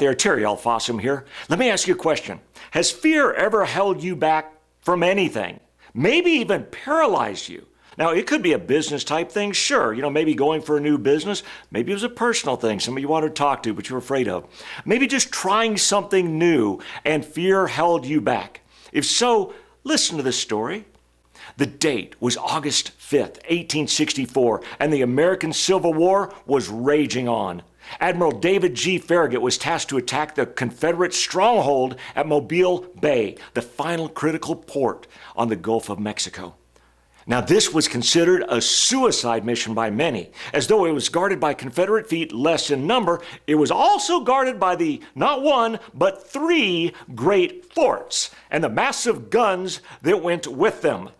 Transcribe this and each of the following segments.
There, Terry L. Fossum here. Let me ask you a question. Has fear ever held you back from anything? Maybe even paralyzed you? Now, it could be a business type thing, sure. Maybe going for a new business. Maybe it was a personal thing, somebody you wanted to talk to, but you're afraid of. Maybe just trying something new and fear held you back. If so, listen to this story. The date was August 5th, 1864, and the American Civil War was raging on. Admiral David G. Farragut was tasked to attack the Confederate stronghold at Mobile Bay, the final critical port on the Gulf of Mexico. Now, this was considered a suicide mission by many. As though it was guarded by Confederate fleet less in number, it was also guarded by the not one, but 3 great forts and the massive guns that went with them.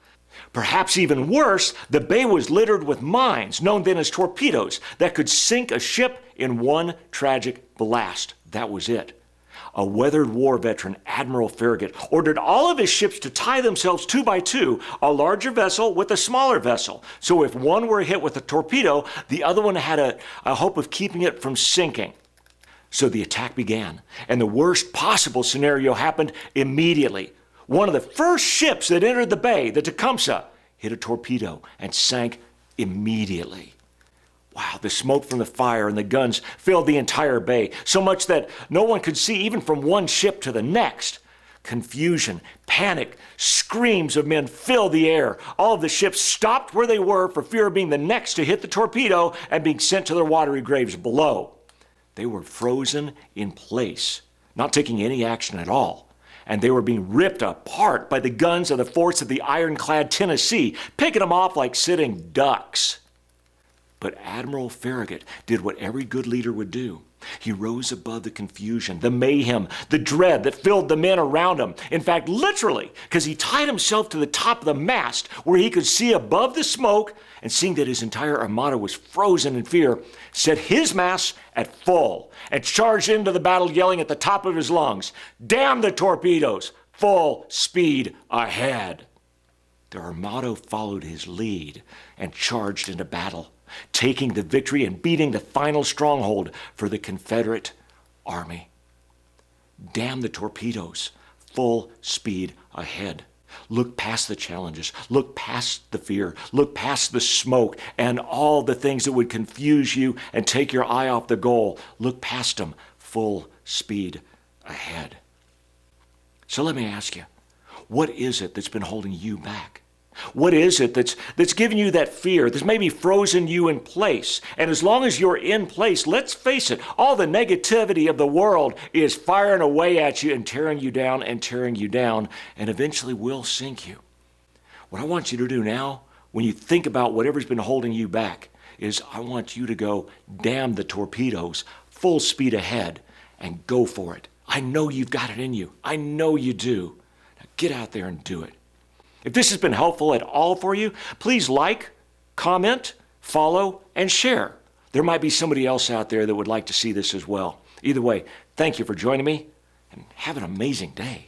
Perhaps even worse, the bay was littered with mines, known then as torpedoes, that could sink a ship in one tragic blast. That was it. A weathered war veteran, Admiral Farragut, ordered all of his ships to tie themselves 2 by 2, a larger vessel with a smaller vessel. So if one were hit with a torpedo, the other one had a hope of keeping it from sinking. So the attack began, and the worst possible scenario happened immediately. One of the first ships that entered the bay, the Tecumseh, hit a torpedo and sank immediately. Wow, the smoke from the fire and the guns filled the entire bay, so much that no one could see even from one ship to the next. Confusion, panic, screams of men filled the air. All of the ships stopped where they were for fear of being the next to hit the torpedo and being sent to their watery graves below. They were frozen in place, not taking any action at all. And they were being ripped apart by the guns of the forts of the ironclad Tennessee, picking them off like sitting ducks. But Admiral Farragut did what every good leader would do. He rose above the confusion, the mayhem, the dread that filled the men around him. In fact, literally, because he tied himself to the top of the mast where he could see above the smoke, and seeing that his entire armada was frozen in fear, set his masts at full and charged into the battle yelling at the top of his lungs, "Damn the torpedoes! Full speed ahead!" The armada followed his lead and charged into battle, taking the victory and beating the final stronghold for the Confederate Army. Damn the torpedoes, full speed ahead. Look past the challenges, look past the fear, look past the smoke and all the things that would confuse you and take your eye off the goal. Look past them, full speed ahead. So let me ask you, what is it that's been holding you back? What is it that's giving you that fear, that's maybe frozen you in place? And as long as you're in place, let's face it, all the negativity of the world is firing away at you and tearing you down and eventually will sink you. What I want you to do now, when you think about whatever's been holding you back, is I want you to go, damn the torpedoes, full speed ahead, and go for it. I know you've got it in you. I know you do. Now get out there and do it. If this has been helpful at all for you, please like, comment, follow, and share. There might be somebody else out there that would like to see this as well. Either way, thank you for joining me, and have an amazing day.